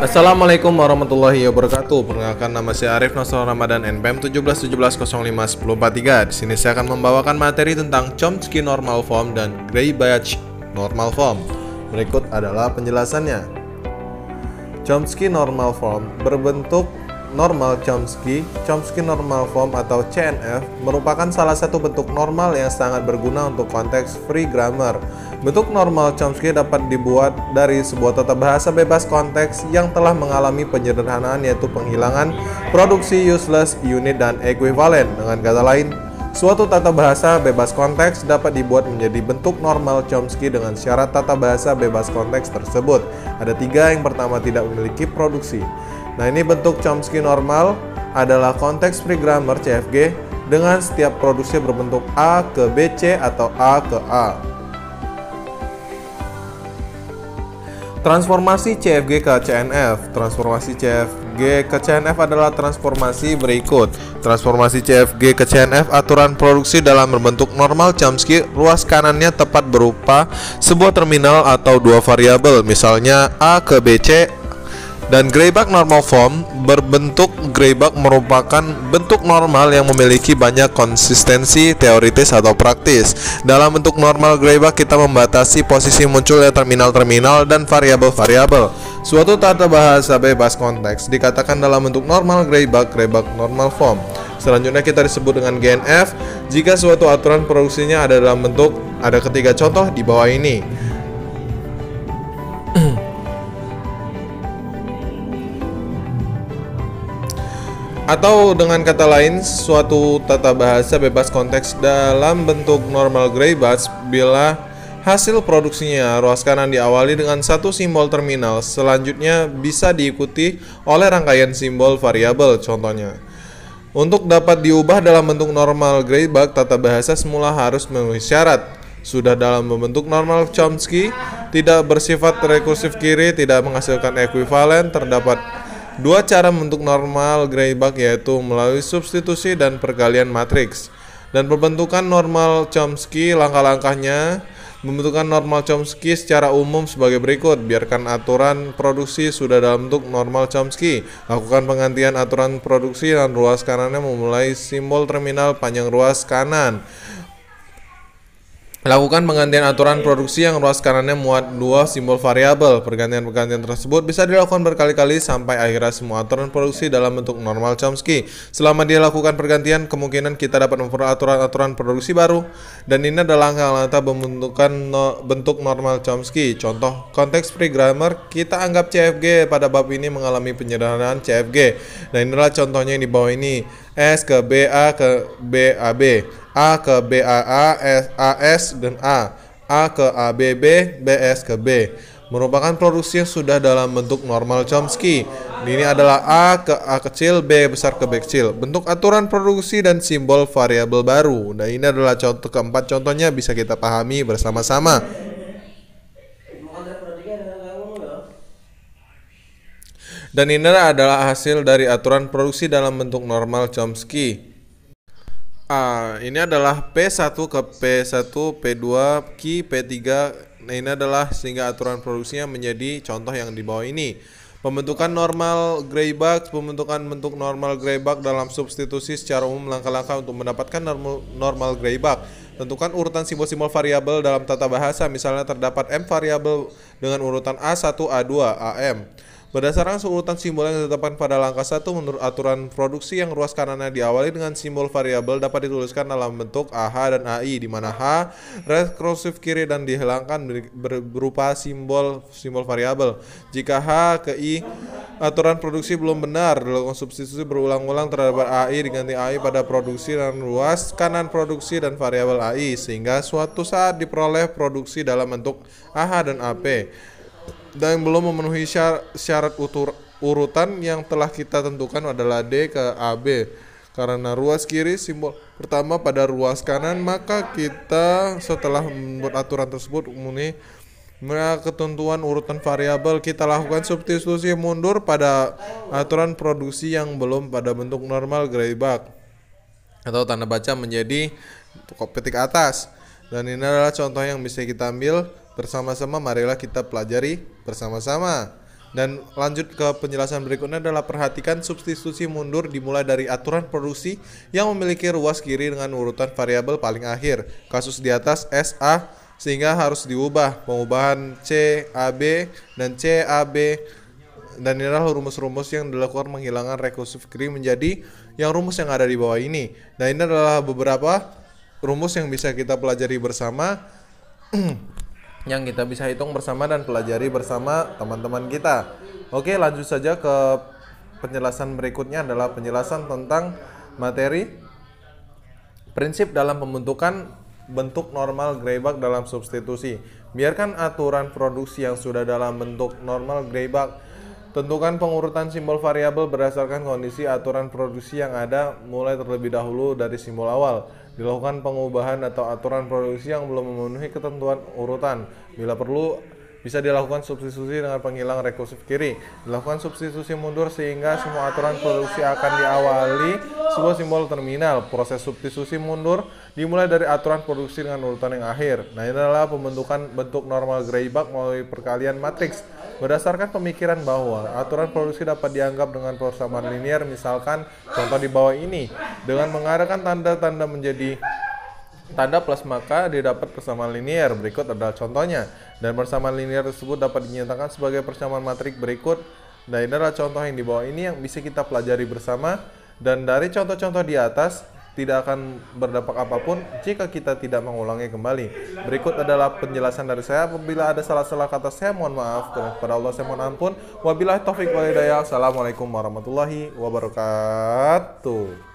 Assalamualaikum warahmatullahi wabarakatuh. Perkenalkan, nama saya Arif Nasrul Ramadan, NPM 1717051043. Di sini saya akan membawakan materi tentang Chomsky normal form dan Gray-Bach normal form. Berikut adalah penjelasannya. Chomsky normal form berbentuk normal Chomsky normal form atau CNF merupakan salah satu bentuk normal yang sangat berguna untuk konteks free grammar. Bentuk normal Chomsky dapat dibuat dari sebuah tata bahasa bebas konteks yang telah mengalami penyederhanaan, yaitu penghilangan produksi useless, unit, dan equivalent. Dengan kata lain, suatu tata bahasa bebas konteks dapat dibuat menjadi bentuk normal Chomsky dengan syarat tata bahasa bebas konteks tersebut. Ada tiga. Yang pertama, tidak memiliki produksi. Nah, ini bentuk Chomsky normal adalah konteks free grammar CFG dengan setiap produksi berbentuk A ke BC atau A ke A. Transformasi CFG ke CNF. Transformasi CFG ke CNF adalah transformasi berikut. Transformasi CFG ke CNF, aturan produksi dalam berbentuk normal Chomsky, ruas kanannya tepat berupa sebuah terminal atau dua variabel, misalnya A ke BC. Dan Gray-Bach normal form berbentuk Gray-Bach merupakan bentuk normal yang memiliki banyak konsistensi teoritis atau praktis. Dalam bentuk normal Gray-Bach, kita membatasi posisi munculnya terminal-terminal dan variabel-variabel. Suatu tata bahasa bebas konteks dikatakan dalam bentuk normal Gray-Bach normal form. Selanjutnya kita disebut dengan GNF jika suatu aturan produksinya ada dalam bentuk, ada ketiga contoh di bawah ini. Atau dengan kata lain, suatu tata bahasa bebas konteks dalam bentuk normal Gray-Bach bila hasil produksinya ruas kanan diawali dengan satu simbol terminal, selanjutnya bisa diikuti oleh rangkaian simbol variabel. Contohnya, untuk dapat diubah dalam bentuk normal Gray-Bach, tata bahasa semula harus memenuhi syarat. Sudah dalam bentuk normal Chomsky, tidak bersifat rekursif kiri, tidak menghasilkan ekuivalen. Terdapat dua cara membentuk normal Gray-Bach, yaitu melalui substitusi dan perkalian matriks. Dan pembentukan normal Chomsky, langkah-langkahnya. Pembentukan normal Chomsky secara umum sebagai berikut. Biarkan aturan produksi sudah dalam bentuk normal Chomsky. Lakukan penggantian aturan produksi dan ruas kanannya memulai simbol terminal panjang ruas kanan. Lakukan penggantian aturan produksi yang ruas kanannya muat dua simbol variabel. Pergantian-pergantian tersebut bisa dilakukan berkali-kali sampai akhirnya semua aturan produksi dalam bentuk normal Chomsky. Selama dia lakukan pergantian, kemungkinan kita dapat memperoleh aturan-aturan produksi baru. Dan ini adalah langkah-langkah pembentukan bentuk normal Chomsky. Contoh konteks free grammar, kita anggap CFG pada bab ini mengalami penyederhanaan CFG. Dan inilah contohnya yang di bawah ini. S ke BA ke BAB, A ke BAA, AS dan A ke ABB, BS ke B, merupakan produksi yang sudah dalam bentuk normal Chomsky. Ini adalah A ke A kecil, B besar ke B kecil, bentuk aturan produksi dan simbol variabel baru. Nah, ini adalah contoh keempat, contohnya bisa kita pahami bersama-sama. Dan ini adalah hasil dari aturan produksi dalam bentuk normal Chomsky. Ini adalah P1 ke P1, P2, Q, P3. Nah, ini adalah sehingga aturan produksinya menjadi contoh yang di bawah ini. Pembentukan normal Gray-Bach, pembentukan bentuk normal Gray-Bach dalam substitusi secara umum. Langkah-langkah untuk mendapatkan normal Gray-Bach. Tentukan urutan simbol-simbol variabel dalam tata bahasa. Misalnya terdapat M variabel dengan urutan A1, A2, AM. Berdasarkan urutan simbol yang ditetapkan pada langkah 1 menurut aturan produksi yang ruas kanannya diawali dengan simbol variabel dapat dituliskan dalam bentuk AH dan AI, di mana H rekursif kiri dan dihilangkan berupa simbol variabel. Jika H ke I, aturan produksi belum benar, dilakukan substitusi berulang-ulang terhadap AI diganti AI pada produksi dan ruas kanan produksi dan variabel AI, sehingga suatu saat diperoleh produksi dalam bentuk AH dan AP. Dan belum memenuhi syarat urutan yang telah kita tentukan adalah D ke AB. Karena ruas kiri simbol pertama pada ruas kanan, maka kita setelah membuat aturan tersebut memenuhi ketentuan urutan variabel, kita lakukan substitusi mundur pada aturan produksi yang belum pada bentuk normal Gray-Bach atau tanda baca menjadi petik atas. Dan ini adalah contoh yang bisa kita ambil bersama-sama. Marilah kita pelajari bersama-sama. Dan lanjut ke penjelasan berikutnya adalah perhatikan substitusi mundur dimulai dari aturan produksi yang memiliki ruas kiri dengan urutan variabel paling akhir. Kasus di atas SA sehingga harus diubah. Pengubahan C, AB, dan C, AB dan inilah rumus-rumus yang dilakukan menghilangkan rekursif kiri menjadi yang rumus yang ada di bawah ini. Dan ini adalah beberapa rumus yang bisa kita pelajari bersama yang kita bisa hitung bersama dan pelajari bersama teman-teman kita. Oke, lanjut saja ke penjelasan berikutnya adalah penjelasan tentang materi prinsip dalam pembentukan bentuk normal Greibach dalam substitusi. Biarkan aturan produksi yang sudah dalam bentuk normal Greibach. Tentukan pengurutan simbol variabel berdasarkan kondisi aturan produksi yang ada mulai terlebih dahulu dari simbol awal. Dilakukan pengubahan atau aturan produksi yang belum memenuhi ketentuan urutan. Bila perlu, bisa dilakukan substitusi dengan penghilang rekursif kiri. Dilakukan substitusi mundur sehingga semua aturan produksi akan diawali sebuah simbol terminal. Proses substitusi mundur dimulai dari aturan produksi dengan urutan yang akhir. Nah, ini adalah pembentukan bentuk normal Greibach melalui perkalian matriks. Berdasarkan pemikiran bahwa aturan produksi dapat dianggap dengan persamaan linier, misalkan contoh di bawah ini, dengan mengadakan tanda-tanda menjadi tanda plus maka didapat persamaan linier. Berikut adalah contohnya. Dan persamaan linier tersebut dapat dinyatakan sebagai persamaan matrik berikut. Dan ini adalah contoh yang di bawah ini yang bisa kita pelajari bersama. Dan dari contoh-contoh di atas tidak akan berdampak apapun jika kita tidak mengulangi kembali. Berikut adalah penjelasan dari saya. Apabila ada salah-salah kata saya mohon maaf. Kepada Allah saya mohon ampun. Wabillahi taufiq wal hidayah. Assalamualaikum warahmatullahi wabarakatuh.